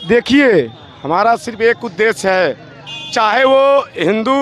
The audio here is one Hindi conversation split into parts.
देखिए, हमारा सिर्फ एक उद्देश्य है, चाहे वो हिंदू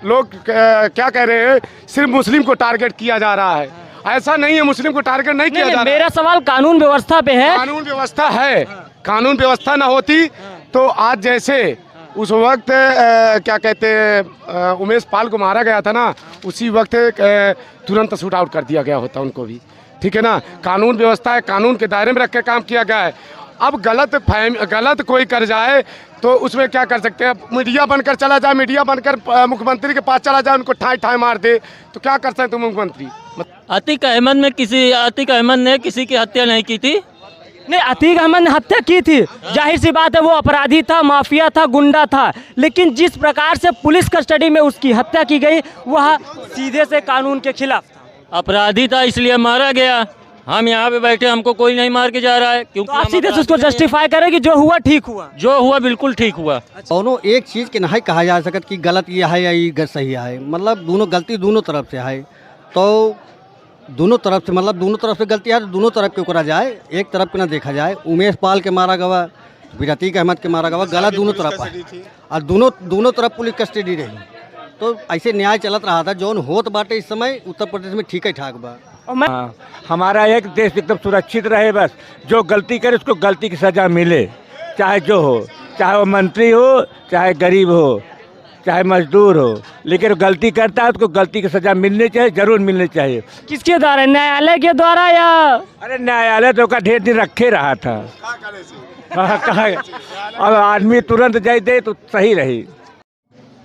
लोग क्या कह रहे हैं, सिर्फ मुस्लिम को टारगेट किया जा रहा है। ऐसा नहीं है, मुस्लिम को टारगेट नहीं किया जा रहा है। मेरा सवाल कानून व्यवस्था पे है। कानून व्यवस्था है, कानून व्यवस्था ना होती तो आज जैसे उस वक्त क्या कहते हैं उमेश पाल को मारा गया था ना, उसी वक्त तुरंत शूट आउट कर दिया गया होता उनको भी। ठीक है ना, कानून व्यवस्था है, कानून के दायरे में रख के काम किया गया है। अब गलत कोई कर जाए तो उसमें क्या कर सकते हैं? मीडिया बनकर चला जाए, मीडिया बनकर मुख्यमंत्री के पास चला जाए, उनको ठाई ठाई मार दे, तो क्या कर सकते मुख्यमंत्री? अतीक अहमद ने किसी की हत्या नहीं की थी। नहीं, अतीक अहमद ने हत्या की थी, जाहिर सी बात है, वो अपराधी था, माफिया था, गुंडा था। लेकिन जिस प्रकार से पुलिस कस्टडी में उसकी हत्या की गई वह सीधे से कानून के खिलाफ था। अपराधी था इसलिए मारा गया। हम यहाँ पे बैठे, हमको कोई नहीं मार के जा रहा है, क्योंकि तो आप सीधे से उसको जस्टिफाई करें कि जो हुआ ठीक हुआ। जो हुआ बिल्कुल ठीक हुआ। दोनों एक चीज़ के नहीं कहा जा सकता कि गलत ये है या ये सही है, मतलब दोनों गलती दोनों तरफ से है। तो दोनों तरफ से, मतलब दोनों तरफ से गलती है तो दोनों तरफ क्यों करा जाए, एक तरफ के ना देखा जाए। उमेश पाल के मारा गवा, फिर अतीक अहमद के मारा गवा, गलत दोनों तरफ है और दोनों तरफ पुलिस कस्टडी रही। तो ऐसे न्याय चलत रहा था, जौन होत बाटे इस समय उत्तर प्रदेश में ठीक है ठाक बा। हमारा एक देश एकदम सुरक्षित रहे, बस जो गलती करे उसको गलती की सज़ा मिले, चाहे जो हो, चाहे वो मंत्री हो, चाहे गरीब हो, चाहे मजदूर हो, लेकिन गलती करता है उसको गलती की सज़ा मिलनी चाहिए, जरूर मिलनी चाहिए। किसके द्वारा, न्यायालय के द्वारा या? अरे न्यायालय तो का ढेर दिन रखे रहा था। अब आदमी तुरंत जाए दे तो सही रही।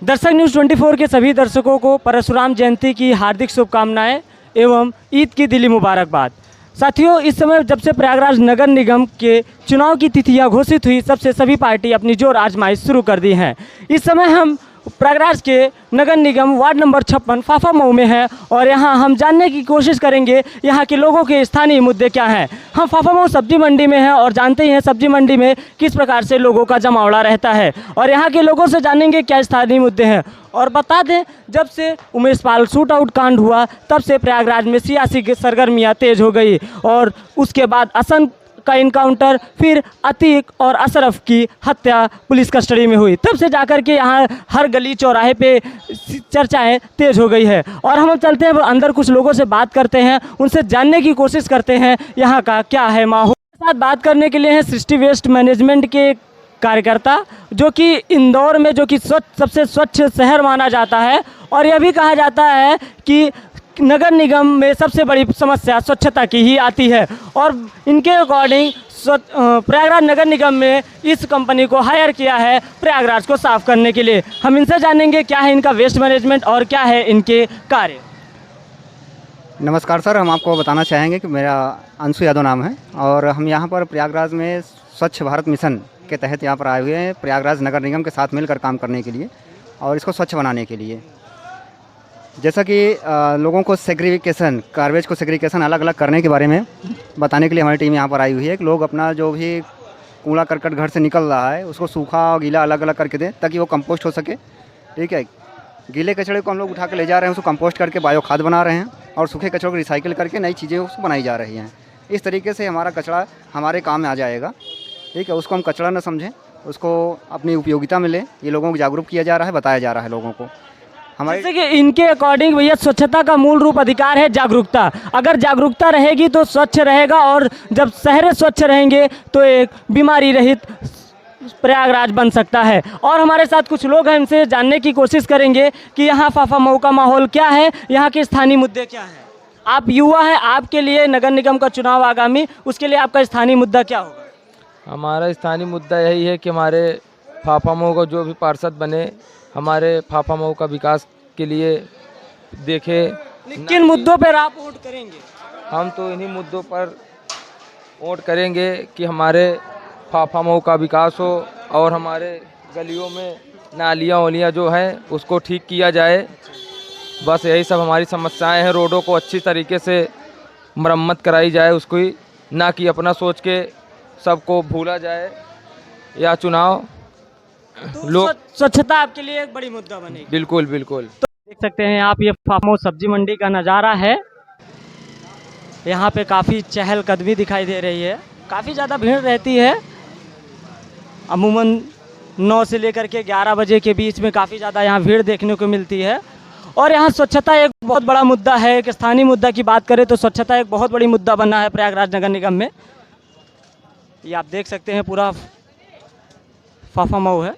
दर्शक न्यूज़ 24 के सभी दर्शकों को परशुराम जयंती की हार्दिक शुभकामनाएं एवं ईद की दिली मुबारकबाद। साथियों, इस समय जब से प्रयागराज नगर निगम के चुनाव की तिथियां घोषित हुई, तब से सभी पार्टी अपनी जोर आजमाइश शुरू कर दी हैं। इस समय हम प्रयागराज के नगर निगम वार्ड नंबर 56 फाफा मऊ में है और यहाँ हम जानने की कोशिश करेंगे यहाँ के लोगों के स्थानीय मुद्दे क्या हैं। हम फाफा मऊ सब्जी मंडी में हैं और जानते ही हैं सब्जी मंडी में किस प्रकार से लोगों का जमावड़ा रहता है और यहाँ के लोगों से जानेंगे क्या स्थानीय मुद्दे हैं। और बता दें, जब से उमेश पाल शूट आउट कांड हुआ तब से प्रयागराज में सियासी सरगर्मियाँ तेज हो गई और उसके बाद असन का इनकाउंटर, फिर अतीक और अशरफ की हत्या पुलिस कस्टडी में हुई, तब से जाकर के यहाँ हर गली चौराहे पे चर्चाएं तेज हो गई है। और हम चलते हैं अंदर, कुछ लोगों से बात करते हैं, उनसे जानने की कोशिश करते हैं यहाँ का क्या है माहौल। साथ बात करने के लिए हैं सृष्टि वेस्ट मैनेजमेंट के कार्यकर्ता, जो कि इंदौर में जो कि सबसे स्वच्छ शहर माना जाता है और यह भी कहा जाता है कि नगर निगम में सबसे बड़ी समस्या स्वच्छता की ही आती है। और इनके अकॉर्डिंग प्रयागराज नगर निगम में इस कंपनी को हायर किया है प्रयागराज को साफ करने के लिए। हम इनसे जानेंगे क्या है इनका वेस्ट मैनेजमेंट और क्या है इनके कार्य। नमस्कार सर, हम आपको बताना चाहेंगे कि मेरा अंशु यादव नाम है और हम यहाँ पर प्रयागराज में स्वच्छ भारत मिशन के तहत यहाँ पर आए हुए हैं, प्रयागराज नगर निगम के साथ मिलकर काम करने के लिए और इसको स्वच्छ बनाने के लिए। जैसा कि लोगों को सेग्रीगेशन, गार्बेज को सेग्रीगेशन अलग अलग करने के बारे में बताने के लिए हमारी टीम यहाँ पर आई हुई है कि लोग अपना जो भी कूड़ा करकट घर से निकल रहा है उसको सूखा और गीला अलग अलग करके दें ताकि वो कंपोस्ट हो सके। ठीक है, गीले कचड़े को हम लोग उठा के ले जा रहे हैं, उसको कंपोस्ट करके बायो खाद बना रहे हैं और सूखे कचड़ों को रिसाइकिल करके नई चीज़ें उसको बनाई जा रही हैं। इस तरीके से हमारा कचरा हमारे काम में आ जाएगा। ठीक है, उसको हम कचरा न समझें, उसको अपनी उपयोगिता मिले, ये लोगों को जागरूक किया जा रहा है, बताया जा रहा है लोगों को। हमारे जैसे कि इनके अकॉर्डिंग भैया स्वच्छता का मूल रूप अधिकार है जागरूकता। अगर जागरूकता रहेगी तो स्वच्छ रहेगा और जब शहर स्वच्छ रहेंगे तो एक बीमारी रहित प्रयागराज बन सकता है। और हमारे साथ कुछ लोग हैं, इनसे जानने की कोशिश करेंगे कि यहाँ फाफा मऊ का माहौल क्या है, यहाँ के स्थानीय मुद्दे क्या हैं। आप युवा हैं, आपके लिए नगर निगम का चुनाव आगामी, उसके लिए आपका स्थानीय मुद्दा क्या होगा? हमारा स्थानीय मुद्दा यही है कि हमारे फाफा मऊ का जो भी पार्षद बने हमारे फाफा मऊ का विकास के लिए देखे। किन मुद्दों पर आप वोट करेंगे? हम तो इन्हीं मुद्दों पर वोट करेंगे कि हमारे फाफा मऊ का विकास हो और हमारे गलियों में नालियाँ वालियाँ जो हैं उसको ठीक किया जाए। बस यही सब हमारी समस्याएं हैं। रोडों को अच्छी तरीके से मरम्मत कराई जाए उसको, ना कि अपना सोच के सबको भूला जाए या चुनाव तो लोग। स्वच्छता आपके लिए एक बड़ी मुद्दा बनेगी। बिल्कुल बिल्कुल। तो देख सकते हैं आप, ये फाफा मऊ सब्जी मंडी का नज़ारा है। यहाँ पे काफ़ी चहलकदमी दिखाई दे रही है, काफ़ी ज़्यादा भीड़ रहती है। अमूमन 9 से लेकर के 11 बजे के बीच में काफ़ी ज़्यादा यहाँ भीड़ देखने को मिलती है। और यहाँ स्वच्छता एक बहुत बड़ा मुद्दा है। एक स्थानीय मुद्दा की बात करें तो स्वच्छता एक बहुत बड़ी मुद्दा बना है प्रयागराज नगर निगम में। ये आप देख सकते हैं पूरा फाफामऊ है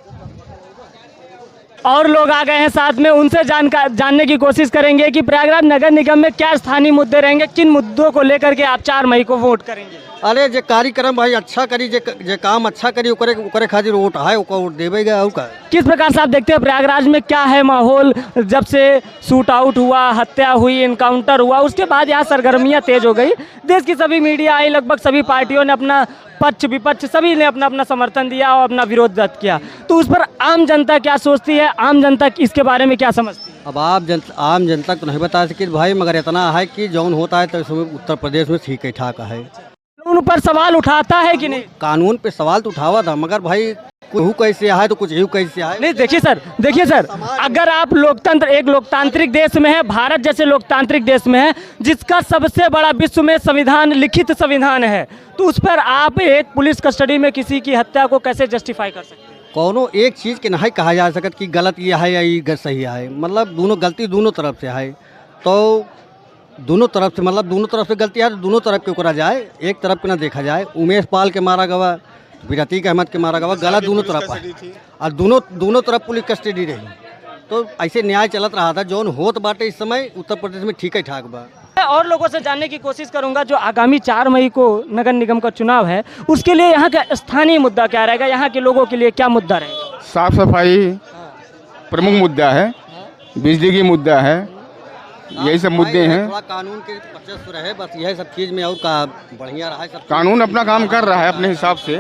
और लोग आ गए हैं साथ में, उनसे जानने की कोशिश करेंगे कि प्रयागराज नगर निगम में क्या स्थानीय मुद्दे रहेंगे, किन मुद्दों को लेकर के आप 4 मई को वोट करेंगे। अरे जे कार्यक्रम भाई अच्छा करी, जे काम अच्छा करी ओकरे खातिर वोट है, ओकर वोट देवेगा। और का किस प्रकार से आप देखते हैं प्रयागराज में क्या है माहौल? जब से शूट आउट हुआ, हत्या हुई, इनकाउंटर हुआ, उसके बाद यहाँ सरगर्मियाँ तेज हो गई। देश की सभी मीडिया आई, लगभग सभी पार्टियों ने अपना पक्ष विपक्ष सभी ने अपना अपना समर्थन दिया और अपना विरोध व्यक्त किया। तो उस पर आम जनता क्या सोचती है, आम जनता इसके बारे में क्या समझती है? अब आम जनता को नहीं बता सके भाई, मगर इतना है कि जौन होता है तो इसमें उत्तर प्रदेश में ठीक ठाक है। कानून पर सवाल उठाता है कि नहीं? कानून पे सवाल तो उठावा था, मगर भाई कुछ कैसे आए तो कुछ ही कैसे आए। नहीं देखिए सर, अगर आप एक लोकतांत्रिक देश में है, भारत जैसे लोकतांत्रिक देश में है, जिसका सबसे बड़ा विश्व में संविधान, लिखित संविधान है, तो उस पर आप एक पुलिस कस्टडी में किसी की हत्या को कैसे जस्टिफाई कर सकते हैं? कोनो एक चीज़ के नहीं कहा जा सकता कि गलत ये है या ये सही है। मतलब दोनों गलती दोनों तरफ से है, तो दोनों तरफ से मतलब दोनों तरफ से गलती है तो दोनों तरफ के करा जाए, एक तरफ के ना देखा जाए। उमेश पाल के मारा गवा, फिर अतीक अहमद के मारा गवा, गलत दोनों तरफ है और दोनों तरफ पुलिस कस्टडी रही। तो ऐसे न्याय चलत रहा था, जौन होत बाटे इस समय उत्तर प्रदेश में ठीक ठाक बा। और लोगों से जानने की कोशिश करूंगा जो आगामी 4 मई को नगर निगम का चुनाव है, उसके लिए यहाँ का स्थानीय मुद्दा क्या रहेगा, यहाँ के लोगों के लिए क्या मुद्दा रहेगा? साफ सफाई प्रमुख मुद्दा है, बिजली की मुद्दा है, यही सब मुद्दे हैं। थोड़ा कानून के वर्चस्व रहे, बस यही सब चीज़ में और का बढ़िया रहा है। सब कानून अपना काम कर रहा है अपने हिसाब से।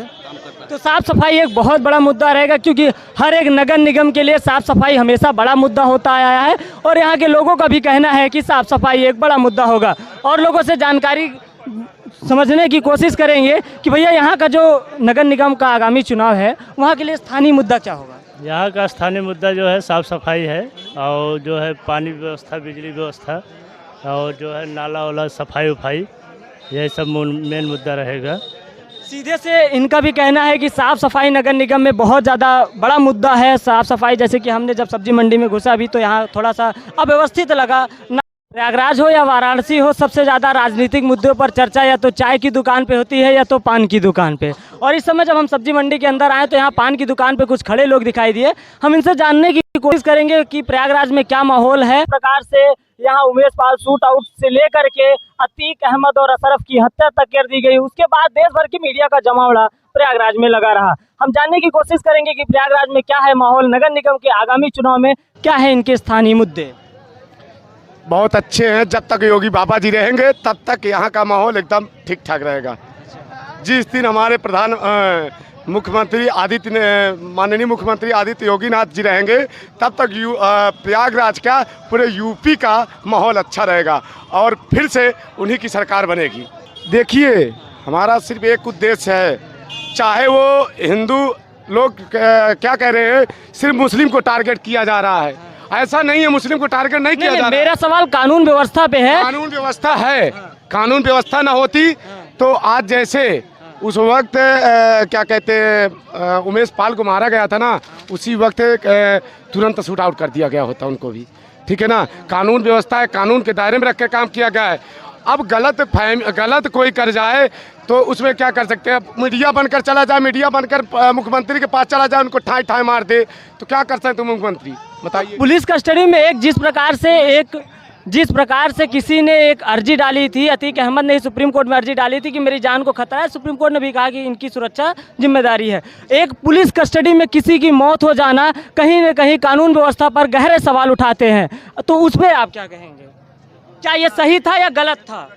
तो साफ सफाई एक बहुत बड़ा मुद्दा रहेगा, क्योंकि हर एक नगर निगम के लिए साफ सफाई हमेशा बड़ा मुद्दा होता आया है और यहाँ के लोगों का भी कहना है कि साफ सफाई एक बड़ा मुद्दा होगा। और लोगों से जानकारी समझने की कोशिश करेंगे कि भैया यहाँ का जो नगर निगम का आगामी चुनाव है, वहाँ के लिए स्थानीय मुद्दा क्या होगा? यहाँ का स्थानीय मुद्दा जो है साफ़ सफाई है, और जो है पानी व्यवस्था, बिजली व्यवस्था, और जो है नाला वाला सफाई उफाई, यही सब मेन मुद्दा रहेगा। सीधे से इनका भी कहना है कि साफ़ सफाई नगर निगम में बहुत ज़्यादा बड़ा मुद्दा है। साफ़ सफाई, जैसे कि हमने जब सब्जी मंडी में घुसा भी तो यहाँ थोड़ा सा अव्यवस्थित लगा। प्रयागराज हो या वाराणसी हो, सबसे ज़्यादा राजनीतिक मुद्दों पर चर्चा या तो चाय की दुकान पे होती है या तो पान की दुकान पे। और इस समय जब हम सब्जी मंडी के अंदर आए तो यहाँ पान की दुकान पे कुछ खड़े लोग दिखाई दिए। हम इनसे जानने की कोशिश करेंगे कि प्रयागराज में क्या माहौल है। प्रकार से यहाँ उमेश पाल शूट आउट से लेकर के अतीक अहमद और अशरफ की हत्या तक कर दी गई, उसके बाद देश भर की मीडिया का जमावड़ा प्रयागराज में लगा रहा। हम जानने की कोशिश करेंगे कि प्रयागराज में क्या है माहौल, नगर निगम के आगामी चुनाव में क्या है इनके स्थानीय मुद्दे। बहुत अच्छे हैं, जब तक योगी बाबा जी रहेंगे तब तक यहाँ का माहौल एकदम ठीक ठाक रहेगा। जिस दिन हमारे माननीय मुख्यमंत्री आदित्य योगीनाथ जी रहेंगे तब तक प्रयागराज का पूरे यूपी का माहौल अच्छा रहेगा और फिर से उन्हीं की सरकार बनेगी। देखिए, हमारा सिर्फ एक उद्देश्य है, चाहे वो हिंदू लोग क्या कह रहे हैं, सिर्फ मुस्लिम को टारगेट किया जा रहा है। ऐसा नहीं है, मुस्लिम को टारगेट नहीं किया जा रहा है। मेरा सवाल कानून व्यवस्था पे है। कानून व्यवस्था है, कानून व्यवस्था ना होती तो आज जैसे उस वक्त क्या कहते हैं उमेश पाल को मारा गया था ना, उसी वक्त तुरंत शूट आउट कर दिया गया होता उनको भी। ठीक है ना, कानून व्यवस्था है, कानून के दायरे में रख के काम किया गया है। अब गलत कोई कर जाए तो उसमें क्या कर सकते हैं? मीडिया बनकर चला जाए, मीडिया बनकर मुख्यमंत्री के पास चला जाए, उनको ठाई ठाई मार दे, तो क्या कर सकते हैं मुख्यमंत्री, बताइए। पुलिस कस्टडी में जिस प्रकार से किसी ने एक अर्जी डाली थी, अतीक अहमद ने सुप्रीम कोर्ट में अर्जी डाली थी कि मेरी जान को खतरा है, सुप्रीम कोर्ट ने भी कहा कि इनकी सुरक्षा जिम्मेदारी है। एक पुलिस कस्टडी में किसी की मौत हो जाना कहीं न कहीं कानून व्यवस्था पर गहरे सवाल उठाते हैं, तो उस पर आप क्या कहेंगे? क्या ये सही था या गलत था?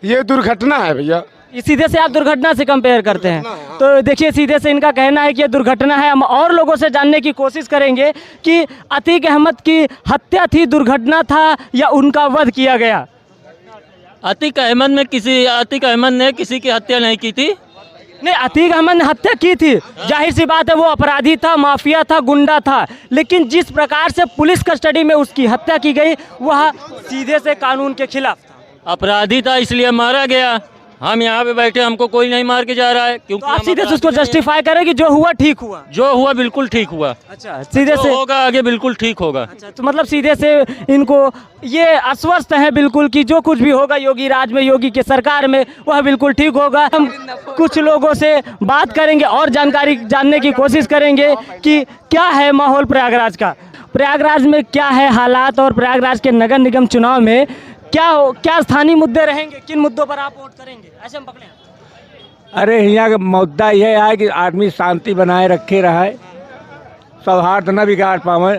ये दुर्घटना है भैया। सीधे से आप दुर्घटना से कंपेयर करते हैं, तो देखिए सीधे से इनका कहना है कि ये दुर्घटना है। हम और लोगों से जानने की कोशिश करेंगे कि अतीक अहमद की हत्या थी, दुर्घटना था या उनका वध किया गया। अतीक अहमद ने किसी की हत्या नहीं की थी। नहीं, अतीक अहमद ने हत्या की थी, जाहिर सी बात है, वो अपराधी था, माफिया था, गुंडा था, लेकिन जिस प्रकार से पुलिस कस्टडी में उसकी हत्या की गई वह सीधे से कानून के खिलाफ था। अपराधी था इसलिए मारा गया, हम यहाँ पे बैठे, हमको कोई नहीं मार के जा रहा है, क्योंकि तो आप हम सीधे से उसको अपराधी नहीं जस्टिफाई करें कि जो हुआ ठीक हुआ। हैं। जो हुआ बिल्कुल ठीक हुआ, अच्छा, सीधे जो से। होगा आगे बिल्कुल ठीक होगा। अच्छा, तो मतलब सीधे से इनको ये आश्वस्त है बिल्कुल कि जो कुछ भी होगा योगी राज में, योगी के सरकार में, वह बिल्कुल ठीक होगा। हम कुछ लोगों से बात करेंगे और जानकारी जानने की कोशिश करेंगे कि क्या है माहौल प्रयागराज का, प्रयागराज में क्या है हालात, और प्रयागराज के नगर निगम चुनाव में क्या स्थानीय मुद्दे रहेंगे, किन मुद्दों पर आप वोट करेंगे। ऐसे हम पकड़े। अरे यहाँ का मुद्दा यह है कि आदमी शांति बनाए रखे रहे, सौहार्द न बिगाड़ पावे,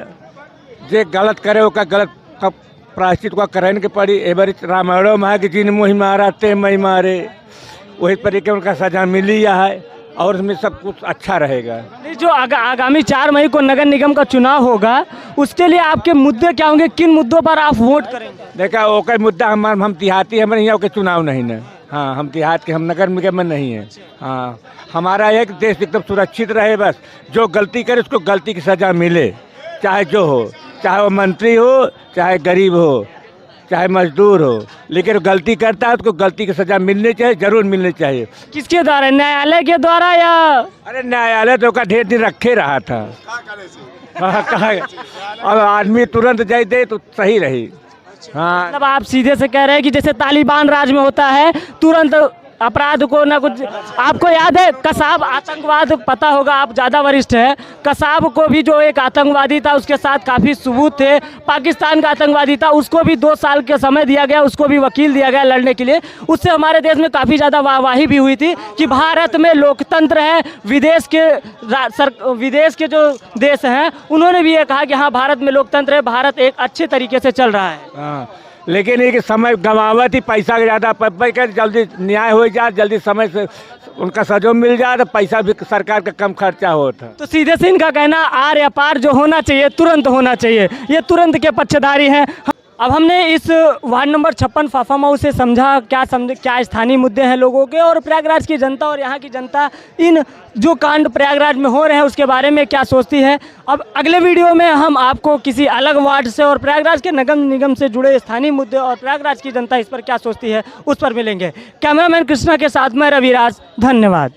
जे गलत करे ओका गलत का प्रायश्चित का करने के पड़ी। एवरी रामायणों में है कि जिन मुँह मारा ते मई मारे, वही तरीके उनका सजा मिली है और उसमें सब कुछ अच्छा रहेगा। नहीं, जो आगामी 4 मई को नगर निगम का चुनाव होगा उसके लिए आपके मुद्दे क्या होंगे, किन मुद्दों पर आप वोट करेंगे। देखा ओका मुद्दा हम देहाती हमारे यहाँ के चुनाव नहीं न। हाँ, हम देहात के, हम नगर निगम में नहीं है। हाँ, हमारा एक देश एकदम सुरक्षित रहे, बस जो गलती करे उसको गलती की सज़ा मिले, चाहे जो हो, चाहे वो मंत्री हो, चाहे गरीब हो, चाहे मजदूर हो, लेकिन गलती करता है उसको गलती की सज़ा मिलनी चाहिए, जरूर मिलनी चाहिए। किसके द्वारा, न्यायालय के द्वारा या? अरे न्यायालय तो का ढेर दिन रखे रहा था। हाँ, कहा अब आदमी तुरंत जाए दे तो सही रही। हाँ, मतलब आप सीधे से कह रहे हैं कि जैसे तालिबान राज में होता है, तुरंत अपराध को ना कुछ। आपको याद है कसाब आतंकवाद, पता होगा, आप ज़्यादा वरिष्ठ हैं, कसाब को भी जो एक आतंकवादी था उसके साथ काफ़ी सबूत थे, पाकिस्तान का आतंकवादी था, उसको भी 2 साल के समय दिया गया, उसको भी वकील दिया गया लड़ने के लिए। उससे हमारे देश में काफ़ी ज़्यादा वाहवाही भी हुई थी कि भारत में लोकतंत्र है। विदेश के जो देश हैं उन्होंने भी ये कहा कि हाँ भारत में लोकतंत्र है, भारत एक अच्छे तरीके से चल रहा है। हाँ, लेकिन एक समय गंवावत ही पैसा के ज़्यादा कर, जल्दी न्याय हो जाए, जल्दी समय से उनका सजा मिल जाए तो पैसा भी सरकार का कम खर्चा होता। तो सीधे से इनका कहना आर या पार जो होना चाहिए तुरंत होना चाहिए, ये तुरंत के पक्षधारी हैं। अब हमने इस वार्ड नंबर 56 फाफामऊ से क्या स्थानीय मुद्दे हैं लोगों के, और प्रयागराज की जनता और यहाँ की जनता इन जो कांड प्रयागराज में हो रहे हैं उसके बारे में क्या सोचती है। अब अगले वीडियो में हम आपको किसी अलग वार्ड से और प्रयागराज के नगर निगम से जुड़े स्थानीय मुद्दे और प्रयागराज की जनता इस पर क्या सोचती है उस पर मिलेंगे। कैमरामैन कृष्णा के साथ मैं रविराज, धन्यवाद।